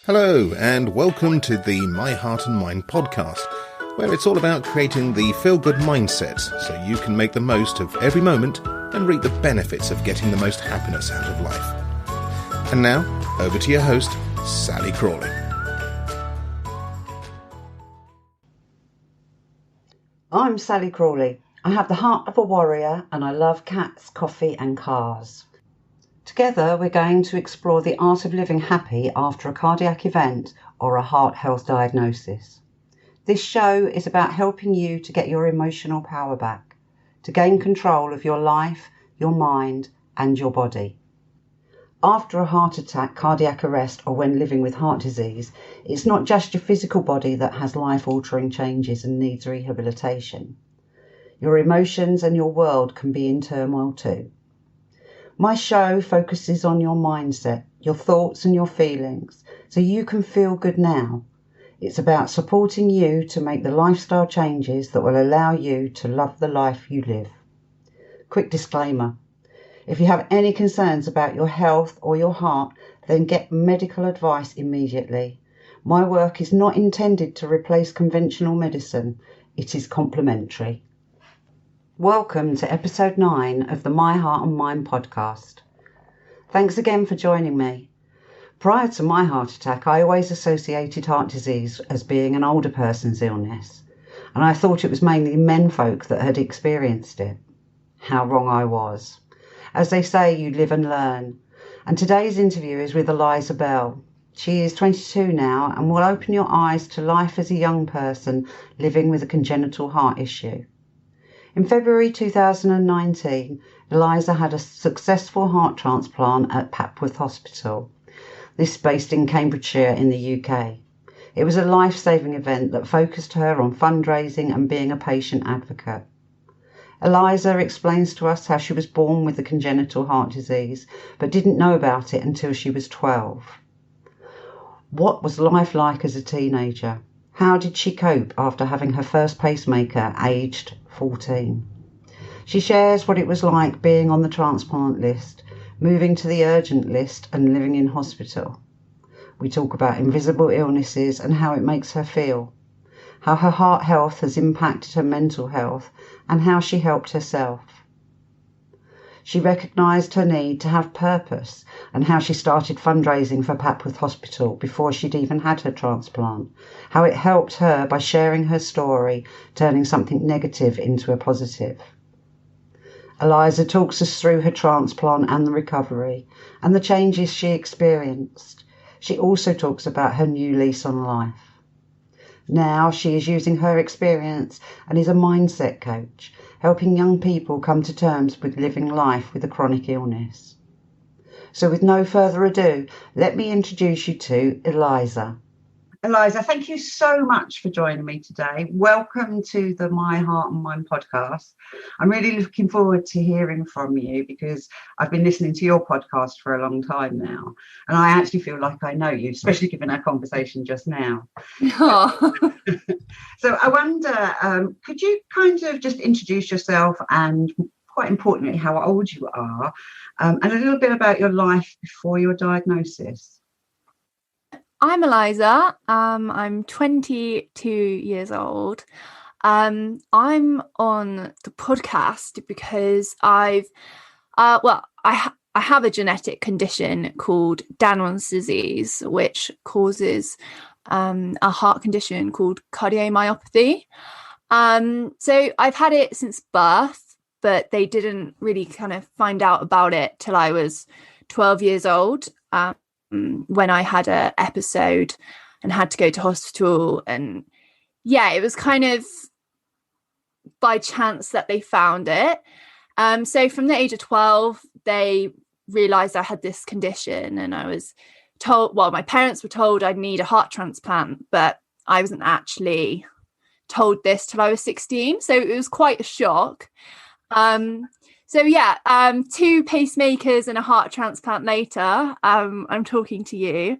Hello, and welcome to the My Heart and Mind podcast, where it's all about creating the feel-good mindset so you can make the most of every moment and reap the benefits of getting the most happiness out of life. And now, over to your host, Sally Crawley. I'm Sally Crawley. I have the heart of a warrior and I love cats, coffee and cars. Together we're going to explore the art of living happy after a cardiac event or a heart health diagnosis. This show is about helping you to get your emotional power back, to gain control of your life, your mind and your body. After a heart attack, cardiac arrest or when living with heart disease, it's not just your physical body that has life-altering changes and needs rehabilitation. Your emotions and your world can be in turmoil too. My show focuses on your mindset, your thoughts and your feelings, so you can feel good now. It's about supporting you to make the lifestyle changes that will allow you to love the life you live. Quick disclaimer. If you have any concerns about your health or your heart, then get medical advice immediately. My work is not intended to replace conventional medicine. It is complementary. Welcome to episode 9 of the My Heart and Mind podcast. Thanks again for joining me. Prior to my heart attack, I always associated heart disease as being an older person's illness, and I thought it was mainly menfolk that had experienced it. How wrong I was. As they say, you live and learn. And today's interview is with Eliza Bell. She is 22 now and will open your eyes to life as a young person living with a congenital heart issue. In February 2019, Eliza had a successful heart transplant at Papworth Hospital. This based in Cambridgeshire in the UK. It was a life-saving event that focused her on fundraising and being a patient advocate. Eliza explains to us how she was born with a congenital heart disease, but didn't know about it until she was 12. What was life like as a teenager? How did she cope after having her first pacemaker aged 14? She shares what it was like being on the transplant list, moving to the urgent list and living in hospital. We talk about invisible illnesses and how it makes her feel, how her heart health has impacted her mental health and how she helped herself. She recognised her need to have purpose and how she started fundraising for Papworth Hospital before she'd even had her transplant, how it helped her by sharing her story, turning something negative into a positive. Eliza talks us through her transplant and the recovery and the changes she experienced. She also talks about her new lease on life. Now she is using her experience and is a mindset coach, helping young people come to terms with living life with a chronic illness. So with no further ado, let me introduce you to Eliza. Eliza, thank you so much for joining me today. Welcome to the My Heart and Mind podcast. I'm really looking forward to hearing from you because I've been listening to your podcast for a long time now. And I actually feel like I know you, especially given our conversation just now. Oh. So I wonder, could you kind of just introduce yourself and quite importantly, how old you are and a little bit about your life before your diagnosis? I'm Eliza. I'm 22 years old. I'm on the podcast because I have a genetic condition called Danon's disease, which causes a heart condition called cardiomyopathy. So I've had it since birth, but they didn't really kind of find out about it till I was 12 years old. When I had an episode and had to go to hospital, and it was kind of by chance that they found it. So from the age of 12, they realised I had this condition, and I was told, my parents were told I'd need a heart transplant, but I wasn't actually told this till I was 16. So it was quite a shock. 2 pacemakers and a heart transplant later, I'm talking to you,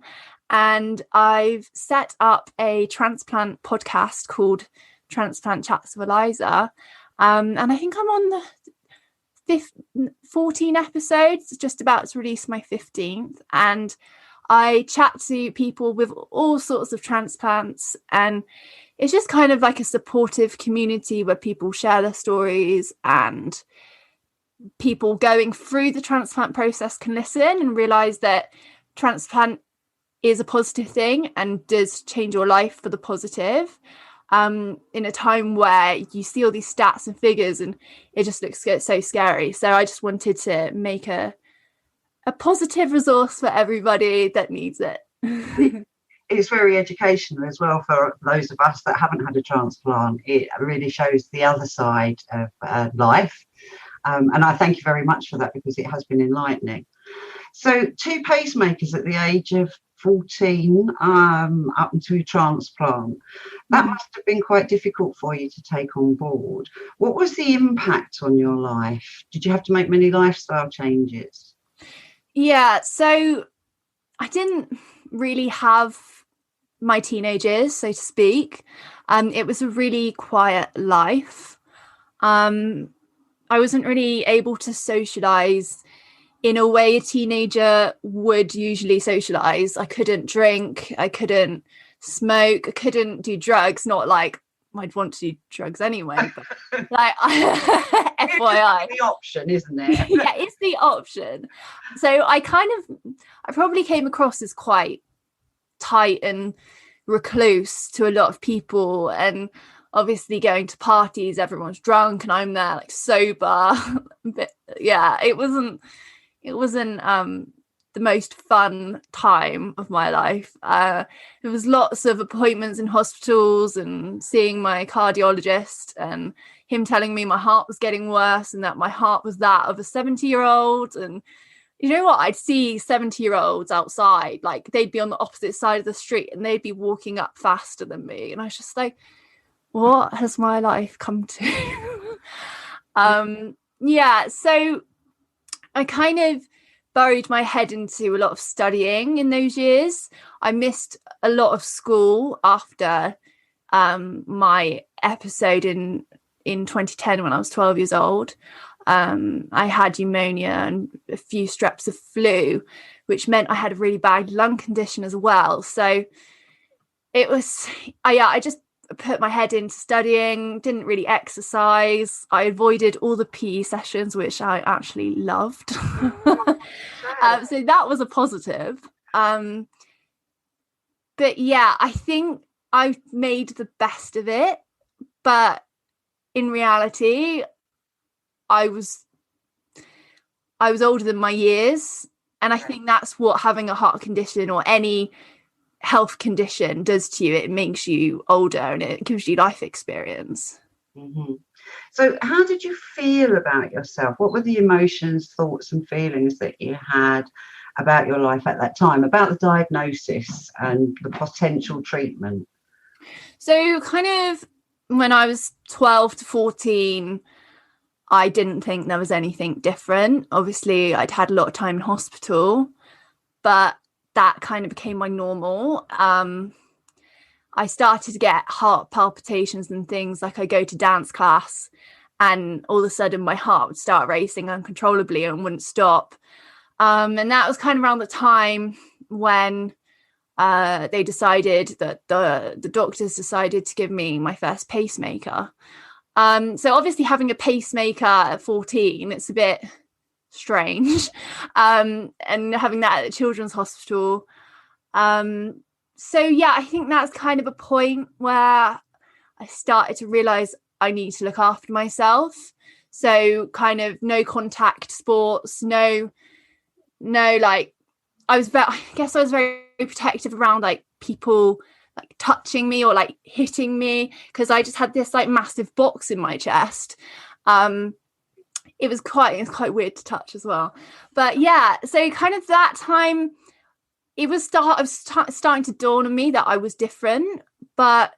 and I've set up a transplant podcast called Transplant Chats with Eliza, and I think I'm on the 14 episodes, just about to release my 15th, and I chat to people with all sorts of transplants, and it's just kind of like a supportive community where people share their stories, and people going through the transplant process can listen and realize that transplant is a positive thing and does change your life for the positive. In a time where you see all these stats and figures and it just looks so scary. So I just wanted to make a positive resource for everybody that needs it. It's very educational as well for those of us that haven't had a transplant. It really shows the other side of life. And I thank you very much for that, because it has been enlightening. So 2 pacemakers at the age of 14 up until transplant. That must have been quite difficult for you to take on board. What was the impact on your life? Did you have to make many lifestyle changes? Yeah, so I didn't really have my teenagers, so to speak. It was a really quiet life. I wasn't really able to socialize in a way a teenager would usually socialize. I couldn't drink, I couldn't smoke, I couldn't do drugs. Not like I'd want to do drugs anyway, but like FYI. It's the option, isn't it? Yeah, it's the option. So I probably came across as quite tight and recluse to a lot of people, and obviously going to parties, everyone's drunk and I'm there like sober. But yeah, it wasn't the most fun time of my life. There was lots of appointments in hospitals and seeing my cardiologist and him telling me my heart was getting worse and that my heart was that of a 70-year-old. And you know what? I'd see 70-year-olds outside, like they'd be on the opposite side of the street and they'd be walking up faster than me. And I was just like, what has my life come to? Yeah, so I kind of buried my head into a lot of studying in those years. I missed a lot of school after my episode in 2010 when I was 12 years old. I had pneumonia and a few streps of flu, which meant I had a really bad lung condition as well. So it was, I just put my head into studying, didn't really exercise. I avoided all the PE sessions, which I actually loved. So that was a positive. But yeah, I think I made the best of it. But in reality, I was older than my years. And I think that's what having a heart condition or any health condition does to you. It makes you older and it gives you life experience. Mm-hmm. So how did you feel about yourself? What were the emotions, thoughts and feelings that you had about your life at that time, about the diagnosis and the potential treatment? So kind of when I was 12 to 14, I didn't think there was anything different. Obviously, I'd had a lot of time in hospital, but that kind of became my normal. I started to get heart palpitations and things. Like I go to dance class and all of a sudden my heart would start racing uncontrollably and wouldn't stop. And that was kind of around the time when they decided that the doctors decided to give me my first pacemaker. So obviously having a pacemaker at 14, it's a bit strange, and having that at the children's hospital. So yeah, I think that's kind of a point where I started to realize I need to look after myself. So kind of no contact sports, no like I guess I was very protective around like people like touching me or like hitting me, because I just had this like massive box in my chest. It was quite weird to touch as well. But yeah, so kind of that time it was starting to dawn on me that I was different. But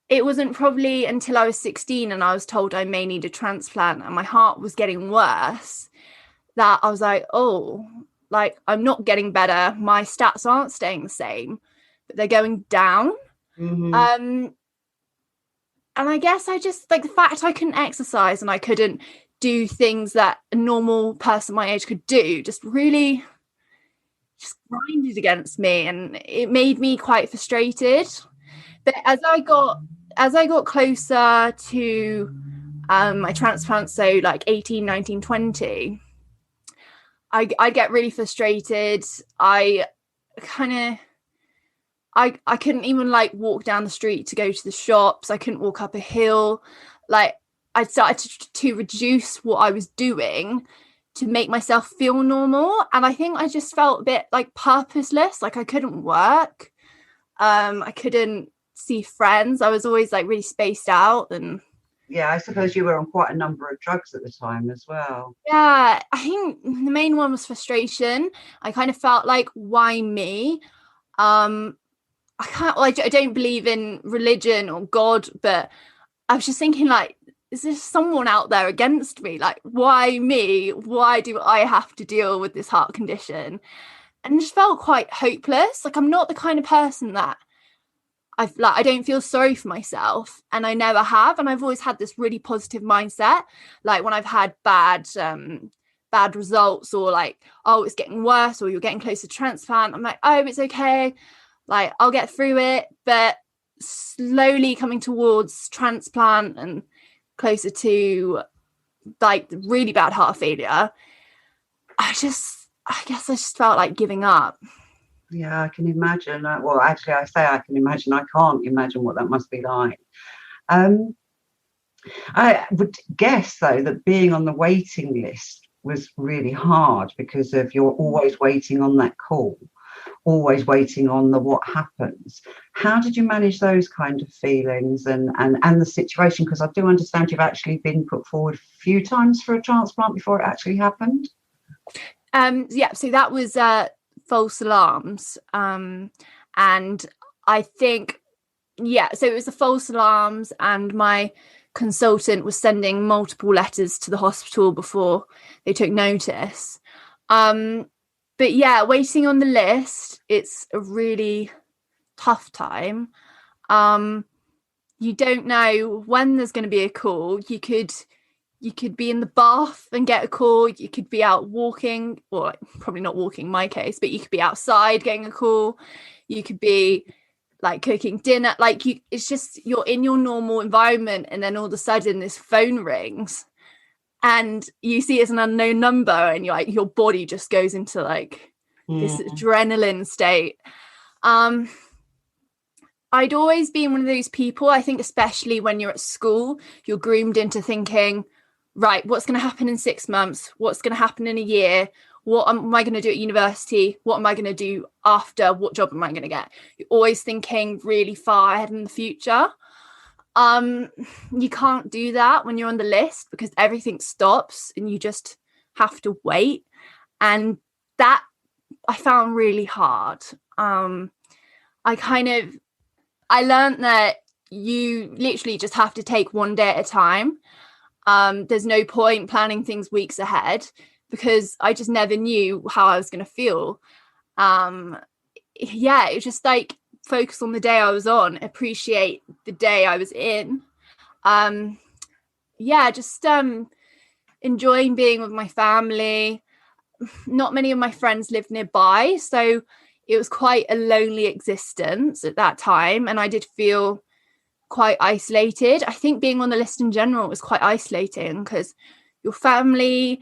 it wasn't probably until I was 16 and I was told I may need a transplant and my heart was getting worse that I was like, oh, like I'm not getting better. My stats aren't staying the same, but they're going down. Mm-hmm. And I guess I just like the fact I couldn't exercise and I couldn't do things that a normal person my age could do just really just grinded against me, and it made me quite frustrated. But as I got closer to my transplant, so like 18, 19, 20, I get really frustrated. I couldn't even like walk down the street to go to the shops. I couldn't walk up a hill. Like, I started to reduce what I was doing to make myself feel normal. And I think I just felt a bit like purposeless. Like, I couldn't work. I couldn't see friends. I was always like really spaced out. And yeah, I suppose you were on quite a number of drugs at the time as well. yeah, I think the main one was frustration. I kind of felt like, why me? I don't believe in religion or God, but I was just thinking, like, is there someone out there against me? Like, why me? Why do I have to deal with this heart condition? And just felt quite hopeless. Like, I'm not the kind of person that I don't feel sorry for myself, and I never have. And I've always had this really positive mindset. Like, when I've had bad results, or like, oh, it's getting worse, or you're getting close to transplant, I'm like, oh, it's okay. Like, I'll get through it. But slowly coming towards transplant and closer to like really bad heart failure, I guess I just felt like giving up. Yeah, I can imagine. Well, actually, I say I can imagine. I can't imagine what that must be like. I would guess, though, that being on the waiting list was really hard because of you're always waiting on that call, always waiting on the what happens. How did you manage those kind of feelings and the situation? Because I do understand you've actually been put forward a few times for a transplant before it actually happened. Yeah, so that was false alarms. And I think, yeah, so it was the false alarms, and my consultant was sending multiple letters to the hospital before they took notice. But yeah, waiting on the list, it's a really tough time. You don't know when there's going to be a call. You could be in the bath and get a call. You could be out walking, or like, probably not walking in my case, but you could be outside getting a call. You could be like cooking dinner. Like, it's just, you're in your normal environment, and then all of a sudden this phone rings and you see it's an unknown number, and you're like, your body just goes into like this adrenaline state. I'd always been one of those people, I think, especially when you're at school, you're groomed into thinking, right, what's going to happen in 6 months? What's going to happen in a year? What am I going to do at university? What am I going to do after? What job am I going to get? You're always thinking really far ahead in the future. You can't do that when you're on the list, because everything stops and you just have to wait. And that I found really hard. I learned that you literally just have to take one day at a time. There's no point planning things weeks ahead, because I just never knew how I was going to feel. Yeah, it was just like, focus on the day I was on, appreciate the day I was in. Just enjoying being with my family. Not many of my friends lived nearby, so it was quite a lonely existence at that time, and I did feel quite isolated. I think being on the list in general was quite isolating, because your family,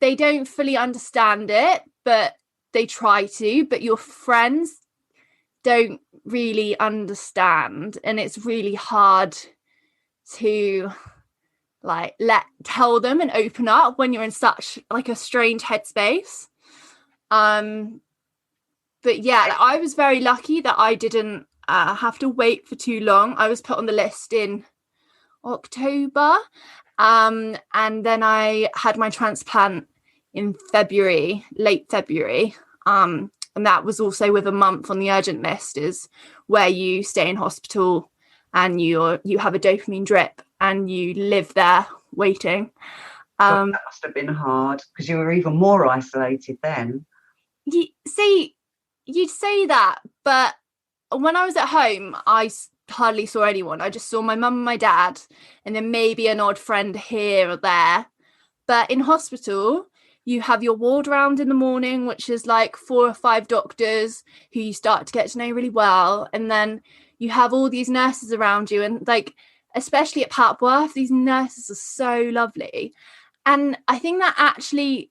they don't fully understand it, but they try to, but your friends don't really understand, and it's really hard to like tell them and open up when you're in such like a strange headspace. But yeah, I was very lucky that I didn't have to wait for too long. I was put on the list in October, and then I had my transplant in February, late February. And that was also with a month on the urgent list, is where you stay in hospital and you have a dopamine drip and you live there waiting. That must have been hard, because you were even more isolated then. You'd say that, but when I was at home, I hardly saw anyone. I just saw my mum and my dad, and then maybe an odd friend here or there. But in hospital, you have your ward round in the morning, which is like 4 or 5 doctors who you start to get to know really well. And then you have all these nurses around you. And like, especially at Papworth, these nurses are so lovely. And I think that actually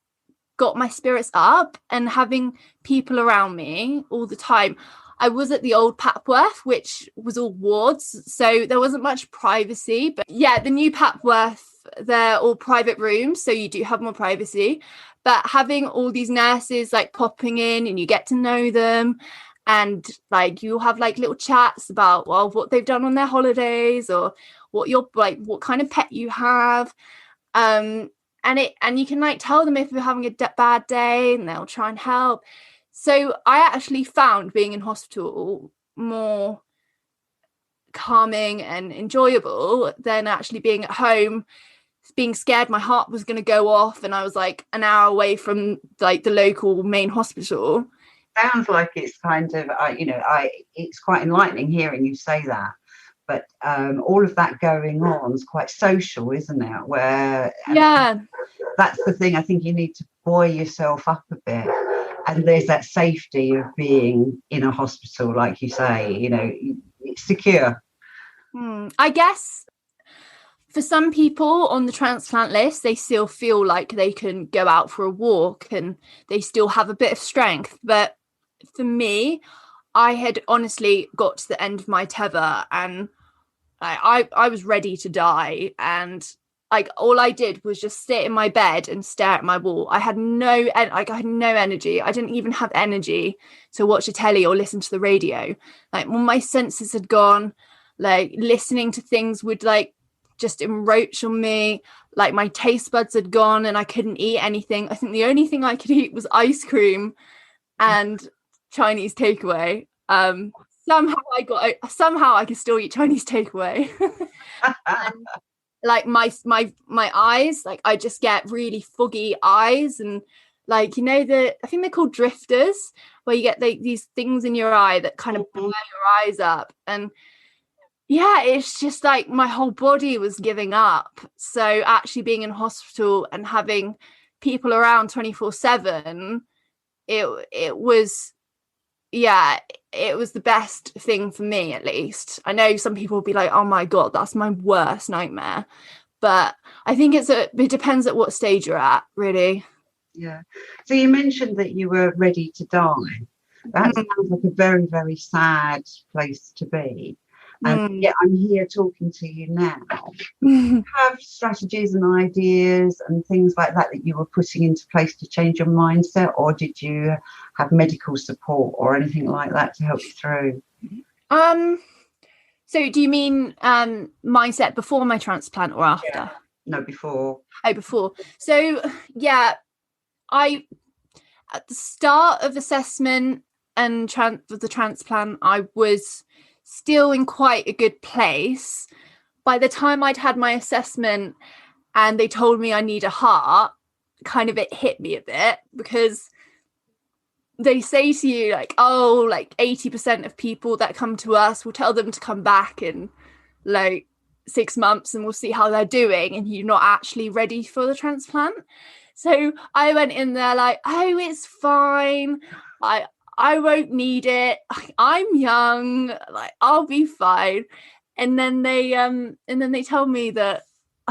got my spirits up, and having people around me all the time. I was at the old Papworth, which was all wards, so there wasn't much privacy. But yeah, the new Papworth, they're all private rooms, so you do have more privacy. But having all these nurses like popping in, and you get to know them, and like you have like little chats about, well, what they've done on their holidays, or what kind of pet you have. And you can like tell them if you're having a bad day, and they'll try and help. So I actually found being in hospital more calming and enjoyable than actually being at home, being scared my heart was going to go off, and I was like an hour away from like the local main hospital. Sounds like it's kind of, it's quite enlightening hearing you say that. But all of that going on is quite social, isn't it? That's the thing. I think you need to buoy yourself up a bit. And there's that safety of being in a hospital, like you say, it's secure. I guess for some people on the transplant list, they still feel like they can go out for a walk and they still have a bit of strength. But for me, I had honestly got to the end of my tether, and I was ready to die. And like all I did was just sit in my bed and stare at my wall. I had no energy. I didn't even have energy to watch a telly or listen to the radio. Like when my senses had gone, like listening to things would like just enroach on me. Like my taste buds had gone and I couldn't eat anything. I think the only thing I could eat was ice cream and Chinese takeaway. Somehow I could still eat Chinese takeaway. And like my eyes, like I just get really foggy eyes, and like I think they're called drifters, where you get these things in your eye that kind of blur your eyes up. And yeah, it's just like my whole body was giving up. So actually being in hospital and having people around 24/7, it was the best thing for me, at least. I know some people will be like, oh my God, that's my worst nightmare. But I think it depends at what stage you're at, really. Yeah. So you mentioned that you were ready to die. That sounds like a very, very sad place to be. And yet I'm here talking to you now. You have strategies and ideas and things like that you were putting into place to change your mindset, or did you have medical support or anything like that to help you through? So do you mean mindset before my transplant or after? Yeah. No, before. Oh, before. So yeah, I at the start of assessment and the transplant, I was still in quite a good place. By the time I'd had my assessment and they told me I need a heart, kind of it hit me a bit, because they say to you like, oh, like 80% of people that come to us, we'll tell them to come back in like 6 months and we'll see how they're doing, and you're not actually ready for the transplant. So I went in there like, oh, it's fine. I won't need it. I'm young. Like I'll be fine. And then they tell me that,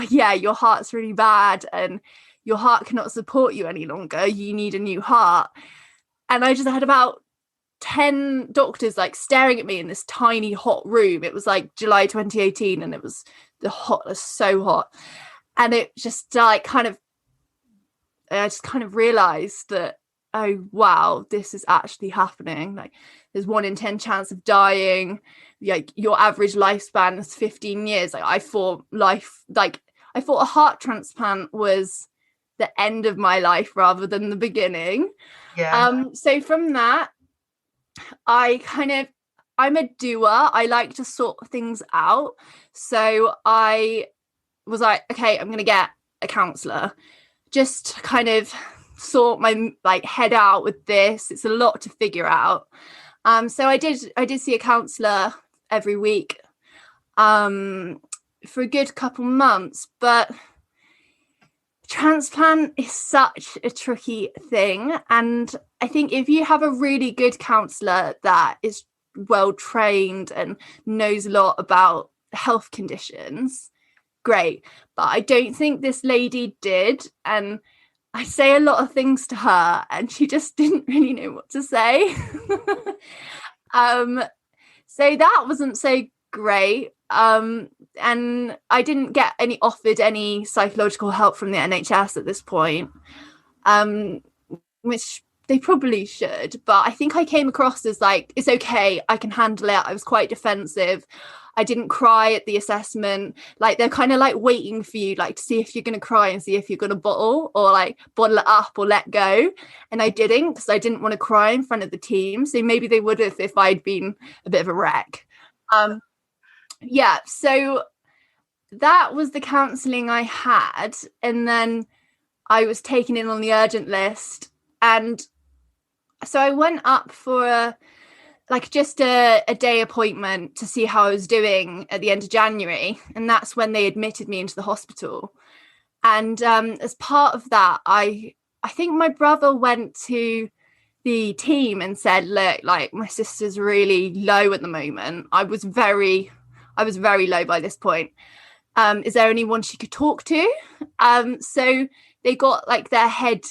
yeah, your heart's really bad and your heart cannot support you any longer. You need a new heart. And I just had about 10 doctors like staring at me in this tiny hot room. It was like July 2018, and it was so hot. And it just like I just kind of realized that, oh wow, this is actually happening. Like there's 1 in 10 chance of dying. Like your average lifespan is 15 years. Like I thought a heart transplant was the end of my life rather than the beginning. Yeah. So from that, I'm a doer. I like to sort things out. So I was like, okay, I'm gonna get a counsellor, just to kind of sort my like head out with this. It's a lot to figure out. So I did see a counsellor every week for a good couple months, but Transplant is such a tricky thing, and I think if you have a really good counsellor that is well trained and knows a lot about health conditions, great. But I don't think this lady did, and I say a lot of things to her and she just didn't really know what to say. So that wasn't so great. And I didn't get offered any psychological help from the NHS at this point, which they probably should. But I think I came across as like, it's okay, I can handle it. I was quite defensive. I didn't cry at the assessment. Like, they're kind of like waiting for you, like, to see if you're going to cry and see if you're going to bottle it up or let go. And I didn't, because I didn't want to cry in front of the team. So maybe they would have if I'd been a bit of a wreck. Yeah, so that was the counselling I had. And then I was taken in on the urgent list. And so I went up for just a day appointment to see how I was doing at the end of January. And that's when they admitted me into the hospital. And as part of that, I think my brother went to the team and said, look, like, my sister's really low at the moment. I was very low by this point. Is there anyone she could talk to? So they got like their head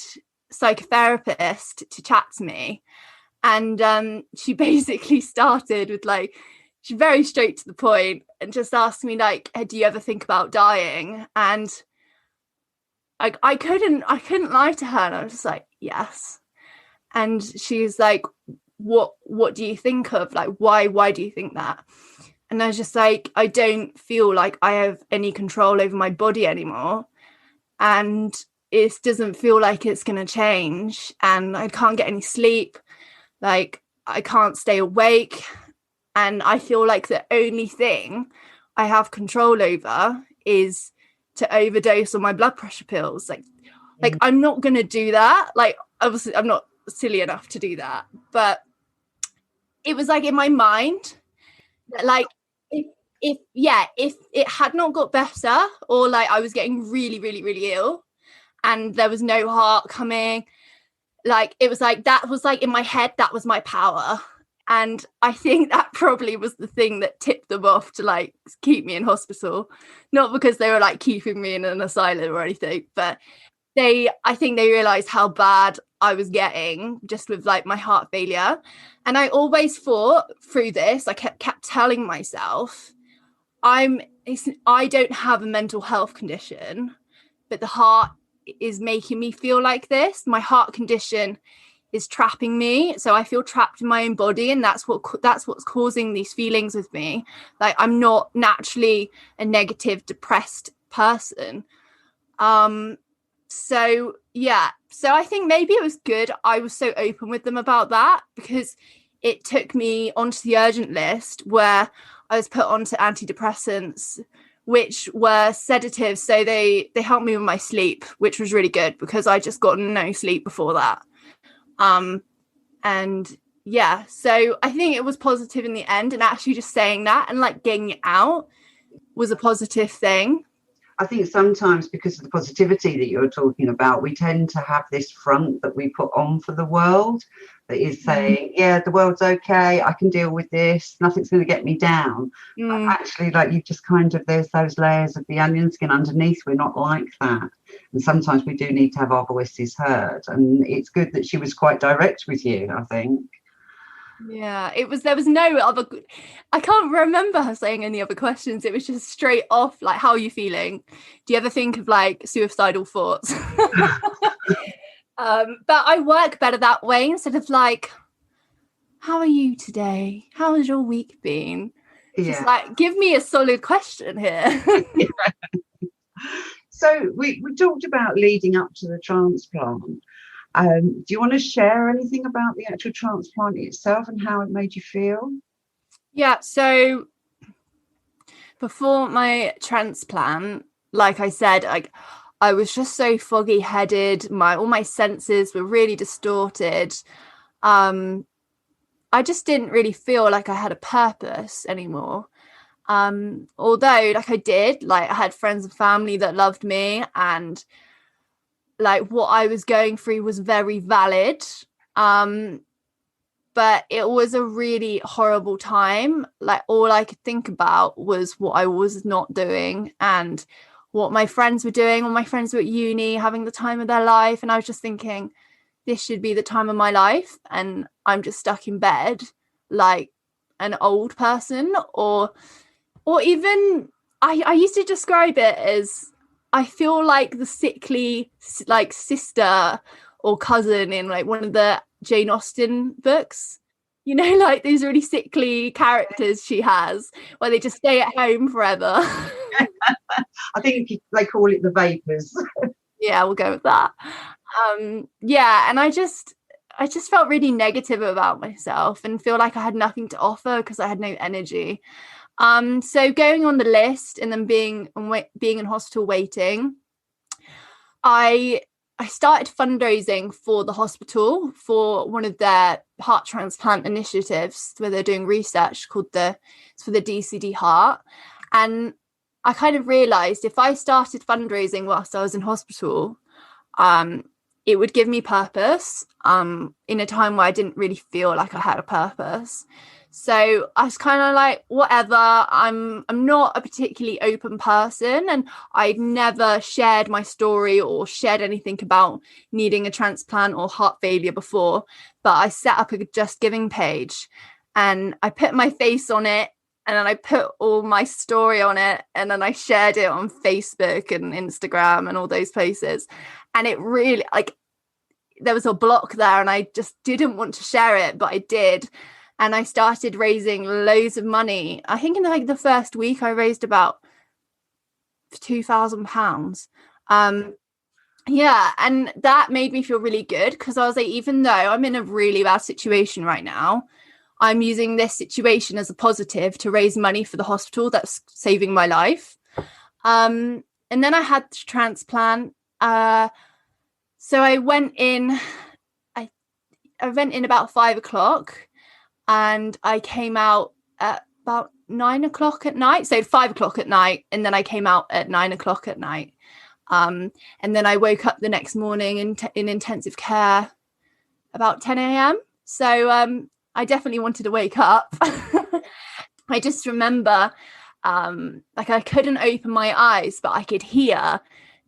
psychotherapist to chat to me. And she basically started with she's very straight to the point and just asked me like, do you ever think about dying? And I couldn't lie to her. And I was just like, yes. And she's like, what do you think of? Like, why do you think that? And I was just like, I don't feel like I have any control over my body anymore. And it doesn't feel like it's going to change. And I can't get any sleep. Like, I can't stay awake. And I feel like the only thing I have control over is to overdose on my blood pressure pills. Like I'm not going to do that. Like, obviously, I'm not silly enough to do that. But it was like in my mind that like, if it had not got better, or like I was getting really, really, really ill and there was no heart coming, like, it was like, that was like in my head, that was my power. And I think that probably was the thing that tipped them off to like keep me in hospital. Not because they were like keeping me in an asylum or anything, but I think they realized how bad I was getting just with like my heart failure. And I always thought through this, I kept telling myself, I don't have a mental health condition, but the heart is making me feel like this. My heart condition is trapping me, so I feel trapped in my own body, and that's what's causing these feelings with me. Like, I'm not naturally a negative, depressed person. So I think maybe it was good I was so open with them about that, because it took me onto the urgent list where I was put onto antidepressants, which were sedatives. So they helped me with my sleep, which was really good because I just got no sleep before that. And yeah, so I think it was positive in the end, and actually just saying that and like getting it out was a positive thing. I think sometimes because of the positivity that you're talking about, we tend to have this front that we put on for the world that is saying, yeah, the world's okay, I can deal with this, nothing's going to get me down. But actually, like, you just kind of, there's those layers of the onion skin underneath. We're not like that. And sometimes we do need to have our voices heard. And it's good that she was quite direct with you, I think. Yeah, there was no other, I can't remember her saying any other questions. It was just straight off, like, how are you feeling? Do you ever think of like suicidal thoughts? But I work better that way, instead of like, how are you today? How has your week been? Just like, give me a solid question here. So we talked about leading up to the transplant. Do you want to share anything about the actual transplant itself and how it made you feel? Yeah, so before my transplant, like I said, I was just so foggy headed. All my senses were really distorted. I just didn't really feel like I had a purpose anymore. Although, like, I did, like, I had friends and family that loved me, and like what I was going through was very valid. But it was a really horrible time. Like all I could think about was what I was not doing and what my friends were doing. All my friends were at uni having the time of their life. And I was just thinking, this should be the time of my life. And I'm just stuck in bed like an old person, or even I used to describe it as I feel like the sickly like sister or cousin in like one of the Jane Austen books, you know, like these really sickly characters she has where they just stay at home forever. I think they call it the vapors. Yeah, we'll go with that. Yeah, and I just felt really negative about myself and feel like I had nothing to offer because I had no energy. So going on the list and then being in hospital waiting, I started fundraising for the hospital for one of their heart transplant initiatives where they're doing research called it's for the DCD heart. And I kind of realized if I started fundraising whilst I was in hospital, it would give me purpose in a time where I didn't really feel like I had a purpose. So I was kind of like, whatever, I'm not a particularly open person, and I'd never shared my story or shared anything about needing a transplant or heart failure before. But I set up a Just Giving page and I put my face on it, and then I put all my story on it, and then I shared it on Facebook and Instagram and all those places. And it really, like, there was a block there and I just didn't want to share it, but I did. And I started raising loads of money. I think in like the first week I raised about £2,000. Yeah, and that made me feel really good because I was like, even though I'm in a really bad situation right now, I'm using this situation as a positive to raise money for the hospital that's saving my life. And then I had the transplant. So I went in about 5:00 and I came out at about 9:00 at night. So 5:00 at night, and then I came out at 9:00 at night. And then I woke up the next morning in intensive care about 10 a.m. So I definitely wanted to wake up. I just remember like I couldn't open my eyes, but I could hear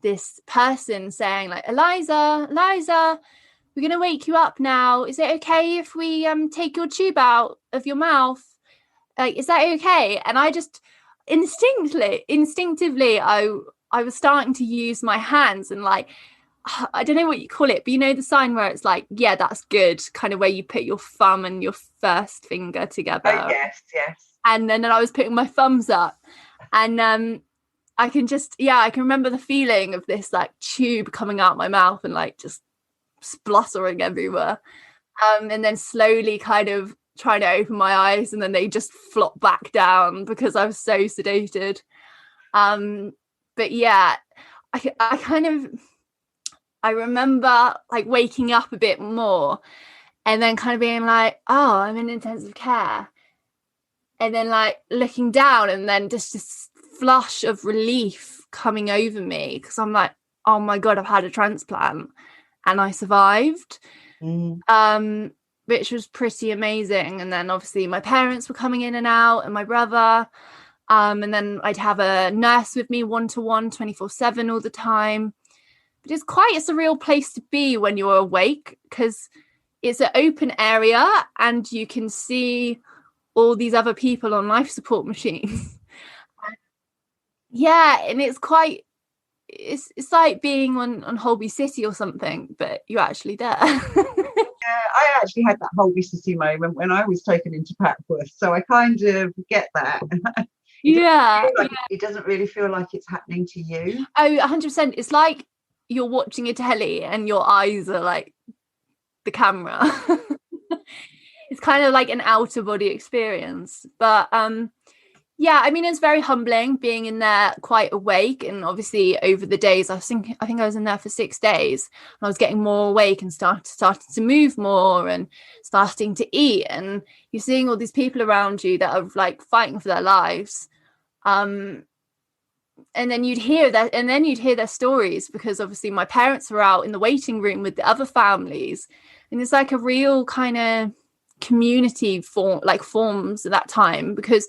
this person saying like, Eliza, we're going to wake you up now. Is it okay if we take your tube out of your mouth? Like, is that okay? And I just instinctively, I was starting to use my hands and like, I don't know what you call it, but you know the sign where it's like, yeah, that's good, kind of where you put your thumb and your first finger together. Oh, yes. And then I was putting my thumbs up, and I can remember the feeling of this like tube coming out my mouth and like just spluttering everywhere. And then slowly kind of trying to open my eyes, and then they just flop back down because I was so sedated. But yeah, I remember like waking up a bit more and then kind of being like, oh, I'm in intensive care. And then like looking down and then just this flush of relief coming over me because I'm like, oh my God, I've had a transplant and I survived, which was pretty amazing. And then obviously my parents were coming in and out and my brother. And then I'd have a nurse with me 1-to-1, 24/7 all the time. But it's quite a surreal place to be when you're awake because it's an open area and you can see all these other people on life support machines. Yeah, and it's like being on Holby City or something, but you're actually there. Yeah, I actually had that Holby City moment when I was taken into Papworth, so I kind of get that. It doesn't really feel like it's happening to you. Oh, 100%. It's like you're watching a telly and your eyes are like the camera. It's kind of like an outer body experience. But yeah, I mean, it's very humbling being in there quite awake. And obviously over the days, I think I was in there for 6 days and I was getting more awake and starting to move more and starting to eat. And you're seeing all these people around you that are like fighting for their lives. then you'd hear their stories, because obviously my parents were out in the waiting room with the other families, and it's like a real kind of community forms at that time, because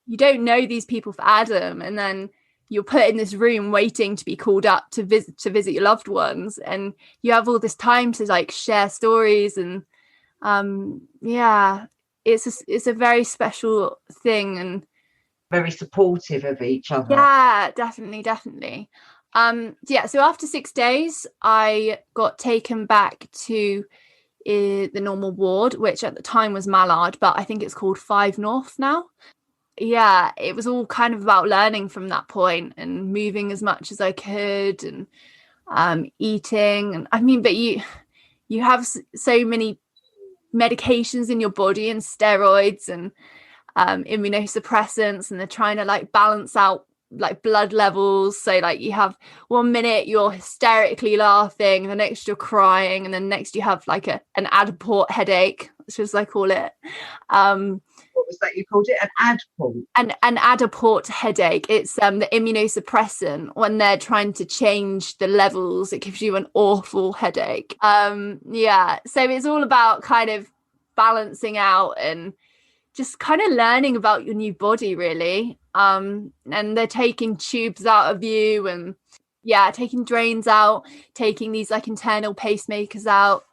you don't know these people for Adam, and then you're put in this room waiting to be called up to visit your loved ones, and you have all this time to like share stories, and it's a very special thing, and very supportive of each other. Yeah, definitely. So after 6 days, I got taken back to the normal ward, which at the time was Mallard, but I think it's called 5 North now. Yeah, it was all kind of about learning from that point and moving as much as I could, and eating. And I mean, but you have so many medications in your body, and steroids and immunosuppressants, and they're trying to like balance out like blood levels. So like you have 1 minute you're hysterically laughing, and the next you're crying, and then next you have like an Adaport headache, which is I call it. What was that you called it? An Adaport? An Adaport headache. It's the immunosuppressant. When they're trying to change the levels, it gives you an awful headache. So it's all about kind of balancing out and just kind of learning about your new body, really. And they're taking tubes out of you, and taking drains out, taking these like internal pacemakers out.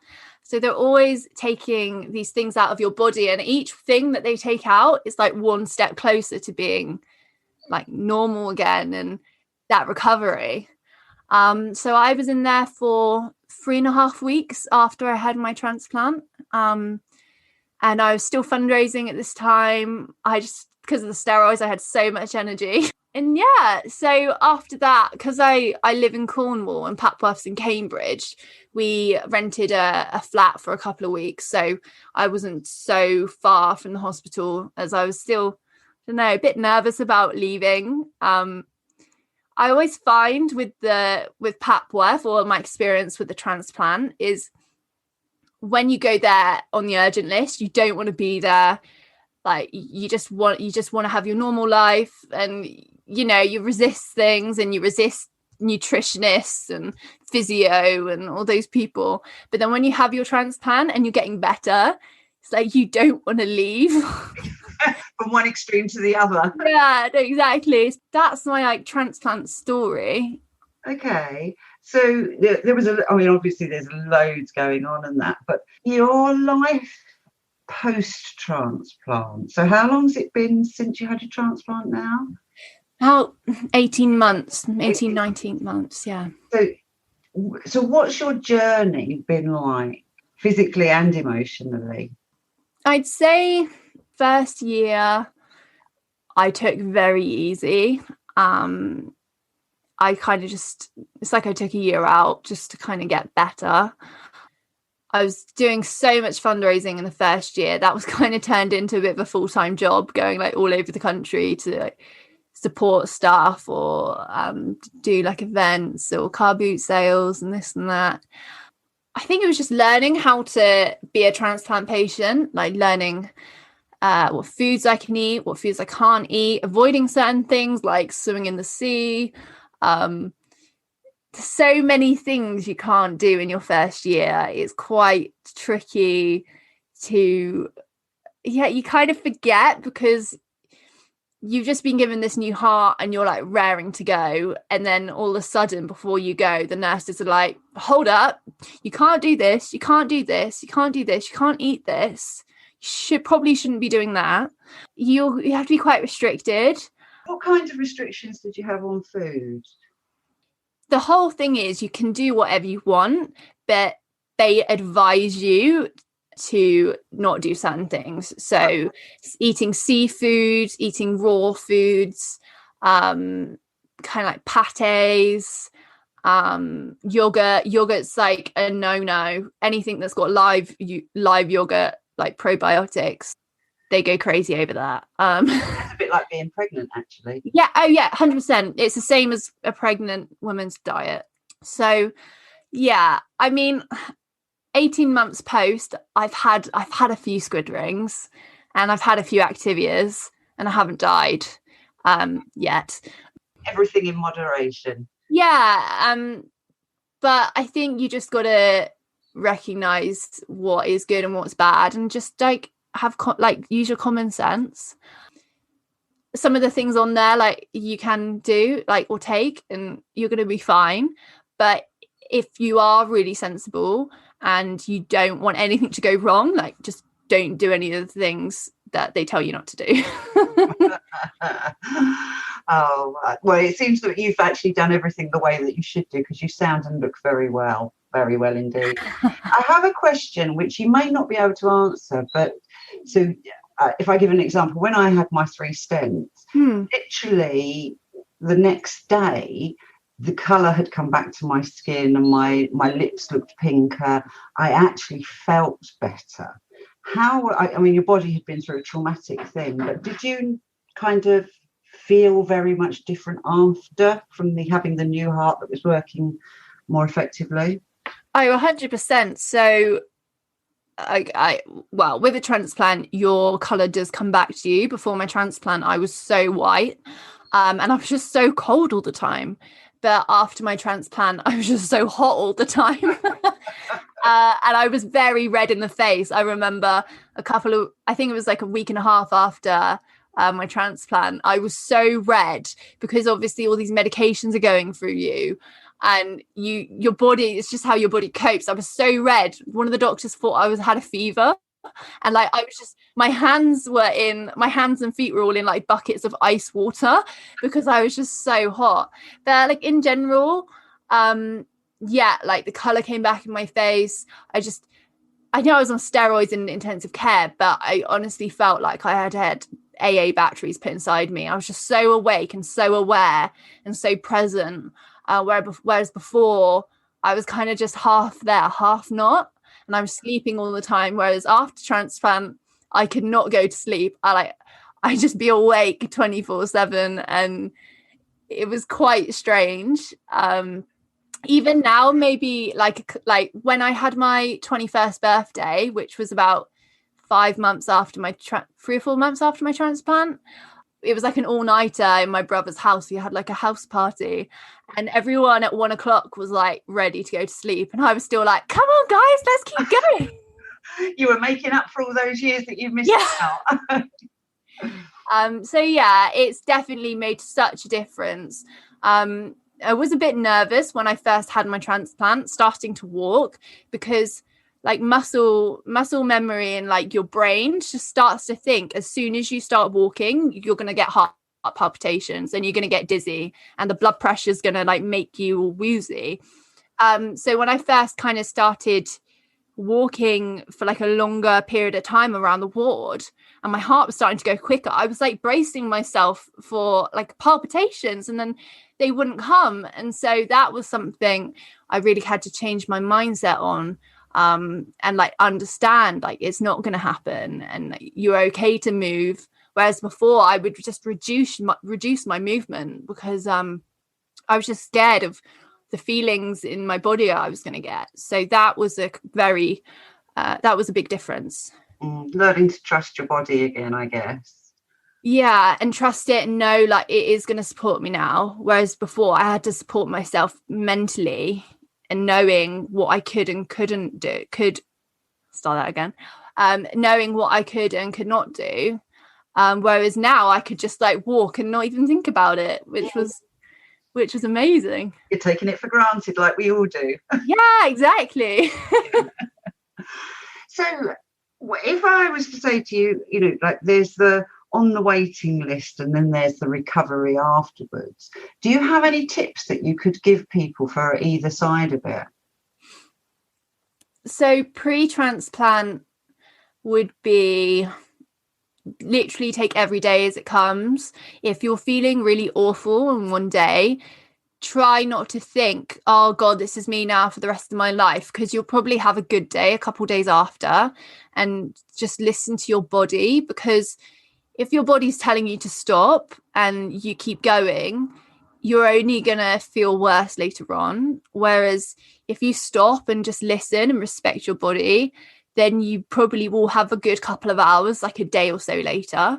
So they're always taking these things out of your body, and each thing that they take out is like one step closer to being like normal again, and that recovery. So I was in there for 3.5 weeks after I had my transplant. And I was still fundraising at this time. Because of the steroids, I had so much energy. And so after that, because I live in Cornwall and Papworth's in Cambridge, we rented a flat for a couple of weeks. So I wasn't so far from the hospital, as I was still, a bit nervous about leaving. I always find with Papworth, or my experience with the transplant, is when you go there on the urgent list, you don't want to be there. Like you just want to have your normal life, and you resist things, and you resist nutritionists and physio and all those people. But then when you have your transplant and you're getting better, it's like you don't want to leave. From one extreme to the other. Yeah, exactly. That's my like transplant story. Okay. So there was obviously there's loads going on in that, but your life post-transplant. So how long has it been since you had your transplant now? About 18 months, 19 months, yeah. So what's your journey been like, physically and emotionally? I'd say first year I took very easy. I kind of it's like I took a year out just to kind of get better. I was doing so much fundraising in the first year that was kind of turned into a bit of a full-time job, going like all over the country to like support staff, or do like events or car boot sales and this and that. I think it was just learning how to be a transplant patient, like learning what foods I can eat, what foods I can't eat, avoiding certain things like swimming in the sea. So many things you can't do in your first year. It's quite tricky to, you kind of forget, because you've just been given this new heart and you're like raring to go, and then all of a sudden before you go, the nurses are like, hold up, you can't do this, you can't do this, you can't do this, you can't eat this, you probably shouldn't be doing that. You have to be quite restricted. What kinds of restrictions did you have on food? The whole thing is you can do whatever you want, but they advise you to not do certain things. So eating seafood, eating raw foods, kind of like pâtés, yogurt's like a no. Anything that's got live yogurt, like probiotics, they go crazy over that. It's a bit like being pregnant, actually. Yeah. Oh yeah, 100%. It's the same as a pregnant woman's diet. So yeah, I mean, 18 months post, I've had a few squid rings, and I've had a few Activias, and I haven't died yet. everything in moderation. Yeah, but I think you just got to recognize what is good and what's bad, and just like have use your common sense. Some of the things on there, like, you can do or take, and you're going to be fine. But if you are really sensible and you don't want anything to go wrong, like, just don't do any of the things that they tell you not to do. Oh, well, it seems that you've actually done everything the way that you should do, because you sound and look very well indeed. I have a question which you may not be able to answer, but so if I give an example, when I had my 3 stents, literally the next day, the colour had come back to my skin and my lips looked pinker. I actually felt better. I mean, your body had been through a traumatic thing, but did you kind of feel very much different after, from having the new heart that was working more effectively? Oh, 100%. So well, with a transplant, your colour does come back to you. Before my transplant, I was so white, and I was just so cold all the time. But after my transplant, I was just so hot all the time. And I was very red in the face. I remember I think it was like a week and a half after my transplant, I was so red, because obviously all these medications are going through you, and your body, it's just how your body copes. I was so red. One of the doctors thought I had a fever, and I was just, my hands and feet were all in like buckets of ice water, because I was just so hot. But like in general, yeah, like the color came back in my face. I know I was on steroids and intensive care, but I honestly felt like I had AA batteries put inside me. I was just so awake and so aware and so present. Whereas before, I was kind of just half there, half not, and I was sleeping all the time. Whereas after transplant, I could not go to sleep. I just be awake 24/7, and it was quite strange. Even now, maybe like when I had my 21st birthday, which was about 5 months after 3 or 4 months after my transplant, it was like an all-nighter in my brother's house. We had like a house party, and everyone at 1 o'clock was like ready to go to sleep, and I was still like, come on guys, let's keep going. You were making up for all those years that you've missed out. So yeah, it's definitely made such a difference. I was a bit nervous when I first had my transplant, starting to walk, because like muscle memory and like your brain just starts to think, as soon as you start walking, you're going to get heart palpitations and you're going to get dizzy, and the blood pressure is going to like make you all woozy. So when I first kind of started walking for like a longer period of time around the ward, and my heart was starting to go quicker, I was like bracing myself for like palpitations, and then they wouldn't come. And so that was something I really had to change my mindset on, and like understand like it's not going to happen, and you're okay to move. Whereas before, I would just reduce my movement, because I was just scared of the feelings in my body I was going to get. So that was a big difference. Learning to trust your body again, I guess. Yeah, and trust it and know like it is going to support me now. Whereas before, I had to support myself mentally, and knowing what I could and couldn't do. Knowing what I could and could not do. Whereas now I could just like walk and not even think about it, which was amazing. You're taking it for granted, like we all do. Yeah, exactly. So if I was to say to you, you know, like there's the on the waiting list and then there's the recovery afterwards, do you have any tips that you could give people for either side of it? So pre-transplant would be literally take every day as it comes. If you're feeling really awful on one day, try not to think, oh God, this is me now for the rest of my life, because you'll probably have a good day a couple of days after, and just listen to your body, because if your body's telling you to stop and you keep going, you're only gonna feel worse later on. Whereas if you stop and just listen and respect your body, then you probably will have a good couple of hours, like a day or so later.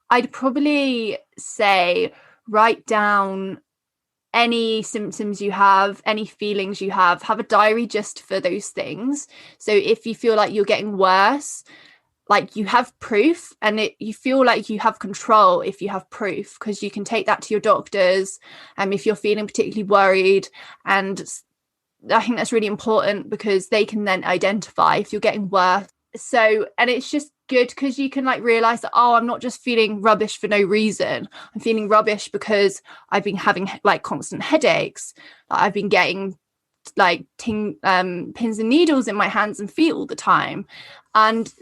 I'd probably say write down any symptoms you have, any feelings you have a diary just for those things. So if you feel like you're getting worse, like you have proof, and you feel like you have control if you have proof, because you can take that to your doctors if you're feeling particularly worried. And I think that's really important, because they can then identify if you're getting worse. So, and it's just good because you can like realize that, oh, I'm not just feeling rubbish for no reason. I'm feeling rubbish because I've been having like constant headaches. I've been getting like pins and needles in my hands and feet all the time. And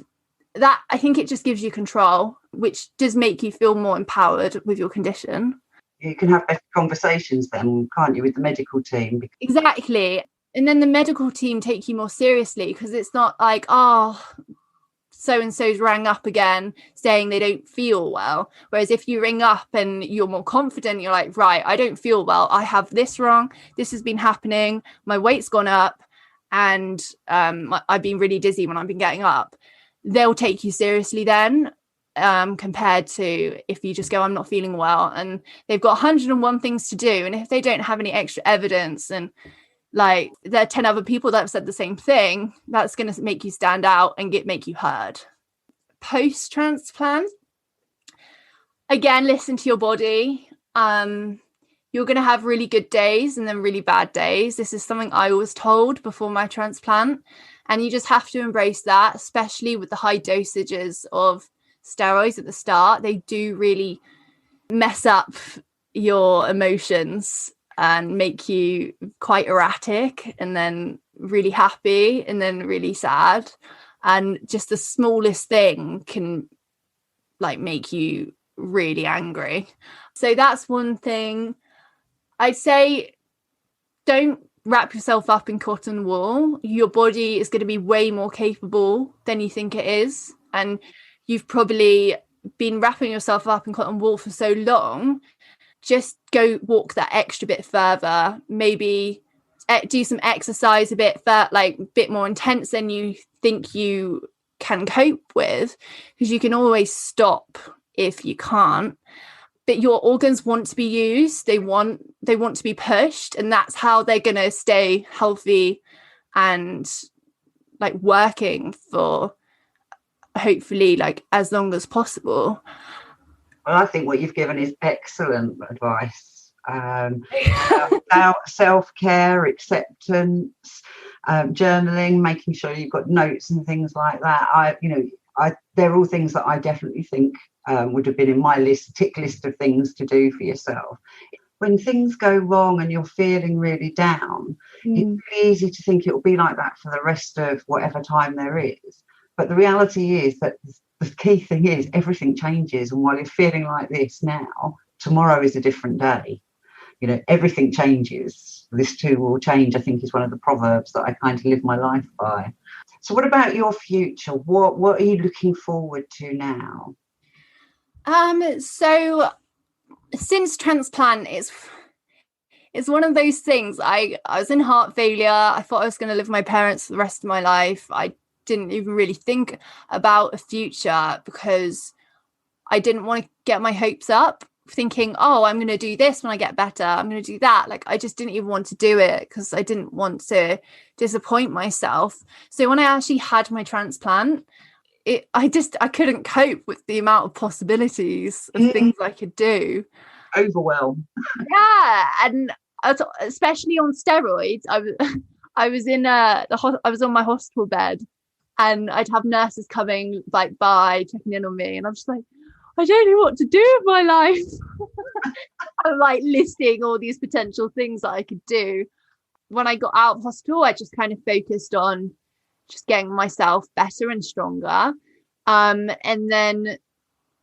that, I think it just gives you control, which does make you feel more empowered with your condition. You can have better conversations then, can't you, with the medical team? Exactly. And then the medical team take you more seriously, because it's not like, oh, so-and-so's rang up again saying they don't feel well. Whereas if you ring up and you're more confident, you're like, right, I don't feel well. I have this wrong. This has been happening. My weight's gone up, and I've been really dizzy when I've been getting up. They'll take you seriously then, compared to if you just go, I'm not feeling well, and they've got 101 things to do. And if they don't have any extra evidence, and like there are 10 other people that have said the same thing, that's going to make you stand out and make you heard. Post-transplant, again, listen to your body. You're going to have really good days and then really bad days. This is something I was told before my transplant, and you just have to embrace that, especially with the high dosages of steroids at the start. They do really mess up your emotions and make you quite erratic, and then really happy, and then really sad. And just the smallest thing can like make you really angry. So that's one thing. I'd say, don't wrap yourself up in cotton wool. Your body is going to be way more capable than you think it is. And you've probably been wrapping yourself up in cotton wool for so long. Just go walk that extra bit further. Maybe do some exercise a bit more intense than you think you can cope with, because you can always stop if you can't. But your organs want to be used. They want to be pushed, and that's how they're going to stay healthy and like working for hopefully like as long as possible. Well, I think what you've given is excellent advice about self-care, acceptance, journaling, making sure you've got notes and things like that. They're all things that I definitely think would have been in my tick list of things to do for yourself. When things go wrong and you're feeling really down, it's really easy to think it will be like that for the rest of whatever time there is. But the reality is that the key thing is everything changes. And while you're feeling like this now, tomorrow is a different day. Everything changes. This too will change, I think, is one of the proverbs that I kind of live my life by. So what about your future? What are you looking forward to now? So since transplant, it's one of those things. I was in heart failure. I thought I was going to live with my parents for the rest of my life. I didn't even really think about a future, because I didn't want to get my hopes up thinking, oh, I'm going to do this when I get better, I'm going to do that. Like, I just didn't even want to do it because I didn't want to disappoint myself. So when I actually had my transplant, I couldn't cope with the amount of possibilities of things I could do. Overwhelmed. Yeah, and especially on steroids, I was on my hospital bed, and I'd have nurses coming like by checking in on me, and I'm just like, I don't know what to do with my life. I'm like listing all these potential things that I could do. When I got out of hospital, I just kind of focused on just getting myself better and stronger. And then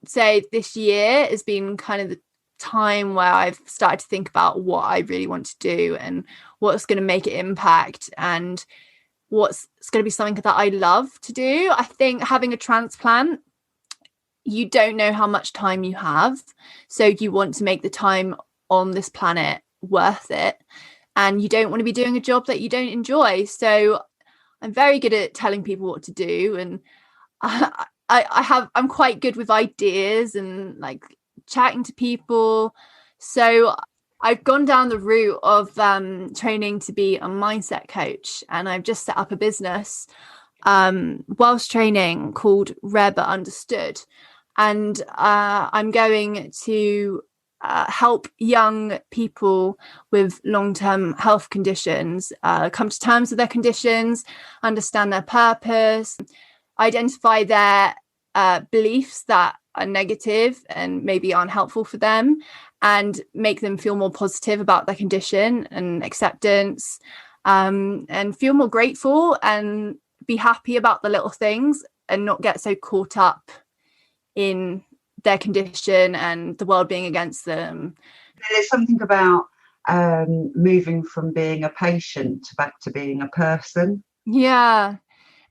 say this year has been kind of the time where I've started to think about what I really want to do and what's going to make an impact and what's going to be something that I love to do. I think having a transplant, you don't know how much time you have, so you want to make the time on this planet worth it, and you don't want to be doing a job that you don't enjoy. So I'm very good at telling people what to do, and I'm quite good with ideas and like chatting to people. So I've gone down the route of training to be a mindset coach, and I've just set up a business whilst training called Rare But Understood. And I'm going to help young people with long-term health conditions come to terms with their conditions, understand their purpose, identify their beliefs that are negative and maybe aren't helpful for them, and make them feel more positive about their condition and acceptance, and feel more grateful and be happy about the little things and not get so caught up in their condition and the world being against them. There's something about moving from being a patient back to being a person. Yeah.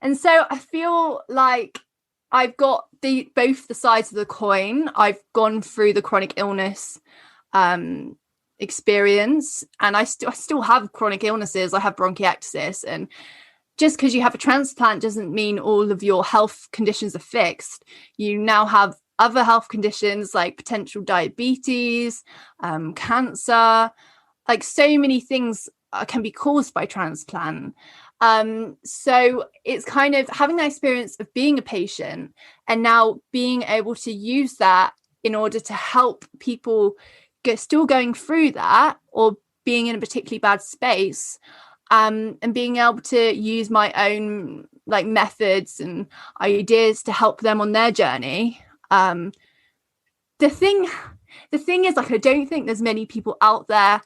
And so I feel like I've got both the sides of the coin. I've gone through the chronic illness experience, and I still have chronic illnesses. I have bronchiectasis, and just because you have a transplant doesn't mean all of your health conditions are fixed. You now have other health conditions like potential diabetes, cancer, like so many things can be caused by transplant. So it's kind of having that experience of being a patient and now being able to use that in order to help people still going through that or being in a particularly bad space, and being able to use my own like methods and ideas to help them on their journey. The thing is, like, I don't think there's many people out there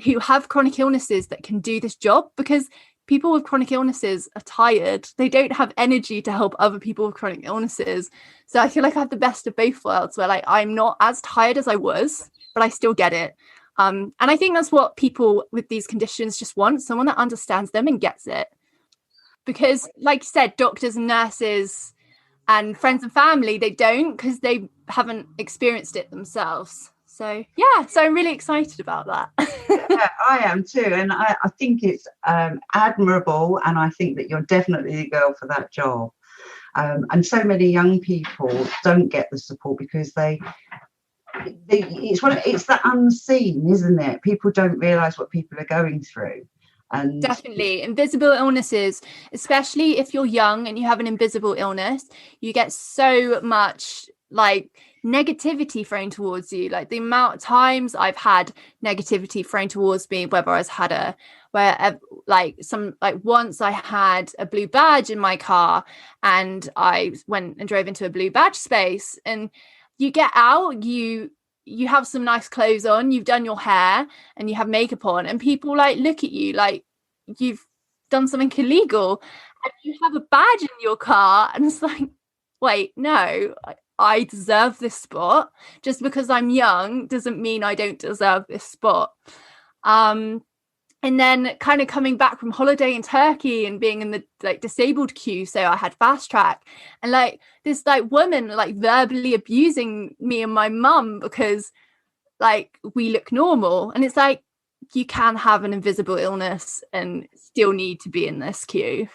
who have chronic illnesses that can do this job, because people with chronic illnesses are tired. They don't have energy to help other people with chronic illnesses. So I feel like I have the best of both worlds, where like I'm not as tired as I was, but I still get it. And I think that's what people with these conditions just want, someone that understands them and gets it. Because like you said, doctors and nurses and friends and family, they don't, because they haven't experienced it themselves. So yeah, so I'm really excited about that. Yeah, I am too, and I think it's admirable, and I think that you're definitely the girl for that job. And so many young people don't get the support because it's the unseen, isn't it? People don't realise what people are going through. And definitely invisible illnesses, especially if you're young and you have an invisible illness, you get so much like negativity thrown towards you. Like the amount of times I've had negativity thrown towards me, whether I had once I had a blue badge in my car and I went and drove into a blue badge space, and you get out, you have some nice clothes on, you've done your hair and you have makeup on, and people like look at you like you've done something illegal, and you have a badge in your car, and it's like, wait, no, I deserve this spot. Just because I'm young doesn't mean I don't deserve this spot. And then kind of coming back from holiday in Turkey and being in the like disabled queue, so I had fast track, and like this like woman like verbally abusing me and my mum because like we look normal, and it's like you can have an invisible illness and still need to be in this queue.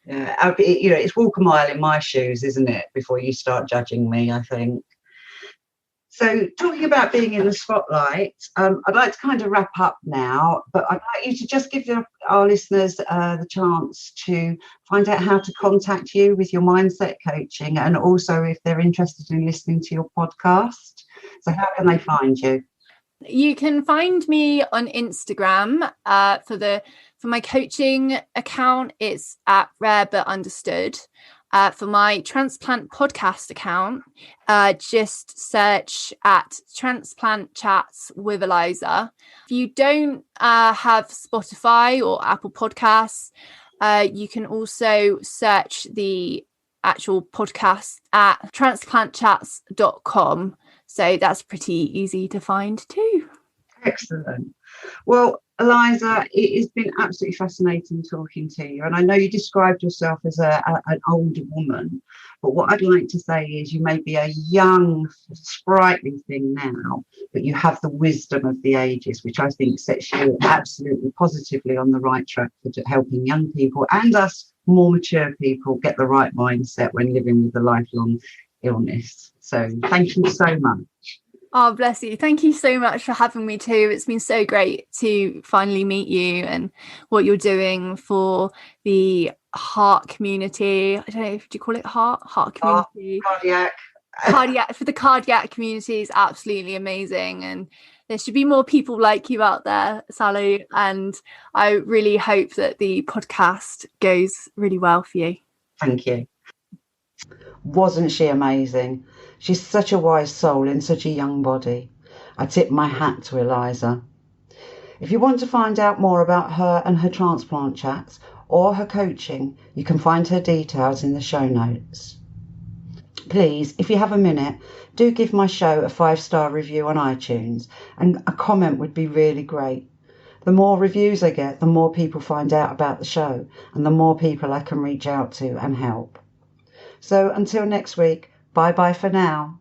Yeah, it's walk a mile in my shoes, isn't it, before you start judging me, I think. So talking about being in the spotlight, I'd like to kind of wrap up now, but I'd like you to just give our listeners the chance to find out how to contact you with your mindset coaching, and also if they're interested in listening to your podcast. So how can they find you? You can find me on Instagram for my coaching account. It's at Rare But Understood. For my Transplant podcast account, just search at Transplant Chats with Eliza. If you don't have Spotify or Apple Podcasts, you can also search the actual podcast at transplantchats.com. So that's pretty easy to find too. Excellent. Well, Eliza, it has been absolutely fascinating talking to you. And I know you described yourself as an older woman, but what I'd like to say is you may be a young, sprightly thing now, but you have the wisdom of the ages, which I think sets you absolutely positively on the right track for helping young people and us more mature people get the right mindset when living with a lifelong illness. So thank you so much. Oh, bless you. Thank you so much for having me too. It's been so great to finally meet you and what you're doing for the heart community. I don't know if do you call it heart community. Cardiac. For the cardiac community is absolutely amazing, and there should be more people like you out there, Sally, and I really hope that the podcast goes really well for you. Thank you. Wasn't she amazing? She's such a wise soul in such a young body. I tip my hat to Eliza. If you want to find out more about her and her transplant chats or her coaching, you can find her details in the show notes. Please, if you have a minute, do give my show a 5-star review on iTunes, and a comment would be really great. The more reviews I get, the more people find out about the show, and the more people I can reach out to and help. So until next week, bye-bye for now.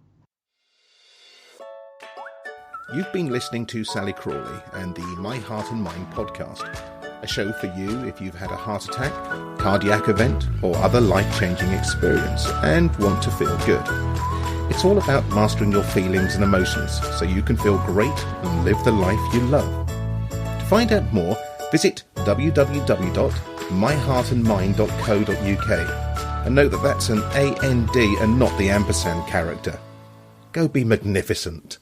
You've been listening to Sally Crawley and the My Heart and Mind podcast, a show for you if you've had a heart attack, cardiac event, or other life-changing experience and want to feel good. It's all about mastering your feelings and emotions so you can feel great and live the life you love. To find out more, visit www.myheartandmind.co.uk and note that that's an AND and not the ampersand character. Go be magnificent.